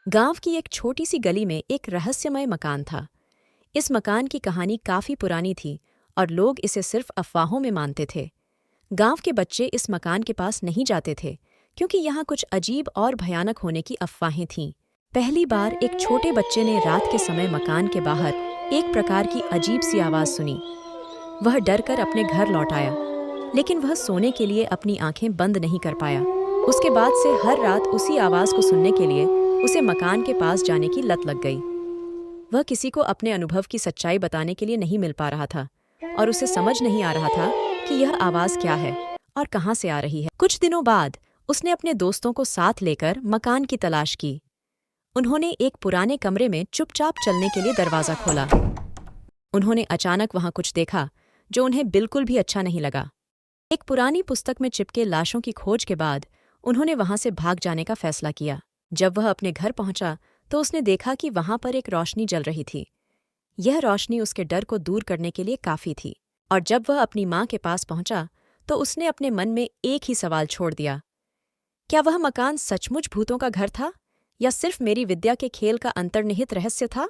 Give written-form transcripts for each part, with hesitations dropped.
गांव की एक छोटी सी गली में एक रहस्यमय मकान था। इस मकान की कहानी काफी पुरानी थी और लोग इसे सिर्फ अफवाहों में मानते थे। गांव के बच्चे इस मकान के पास नहीं जाते थे क्योंकि यहाँ कुछ अजीब और भयानक होने की अफवाहें थीं। पहली बार एक छोटे बच्चे ने रात के समय मकान के बाहर एक प्रकार की अजीब सी आवाज़ सुनी। वह डरकर अपने घर लौट आया, लेकिन वह सोने के लिए अपनी आंखें बंद नहीं कर पाया। उसके बाद से हर रात उसी आवाज़ को सुनने के लिए उसे मकान के पास जाने की लत लग गई। वह किसी को अपने अनुभव की सच्चाई बताने के लिए नहीं मिल पा रहा था और उसे समझ नहीं आ रहा था कि यह आवाज़ क्या है और कहाँ से आ रही है। कुछ दिनों बाद उसने अपने दोस्तों को साथ लेकर मकान की तलाश की। उन्होंने एक पुराने कमरे में चुपचाप चलने के लिए दरवाज़ा खोला। उन्होंने अचानक वहाँ कुछ देखा जो उन्हें बिल्कुल भी अच्छा नहीं लगा। एक पुरानी पुस्तक में चिपके लाशों की खोज के बाद उन्होंने वहाँ से भाग जाने का फैसला किया। जब वह अपने घर पहुंचा तो उसने देखा कि वहां पर एक रोशनी जल रही थी। यह रोशनी उसके डर को दूर करने के लिए काफी थी। और जब वह अपनी माँ के पास पहुंचा तो उसने अपने मन में एक ही सवाल छोड़ दिया, क्या वह मकान सचमुच भूतों का घर था या सिर्फ मेरी विद्या के खेल का अंतर्निहित रहस्य था?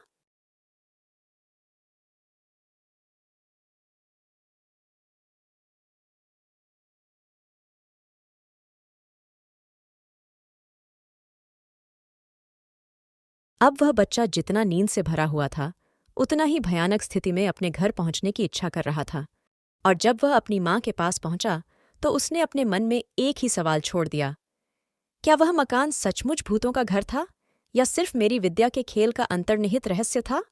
अब वह बच्चा जितना नींद से भरा हुआ था उतना ही भयानक स्थिति में अपने घर पहुंचने की इच्छा कर रहा था। और जब वह अपनी माँ के पास पहुंचा तो उसने अपने मन में एक ही सवाल छोड़ दिया, क्या वह मकान सचमुच भूतों का घर था या सिर्फ मेरी विद्या के खेल का अंतर्निहित रहस्य था?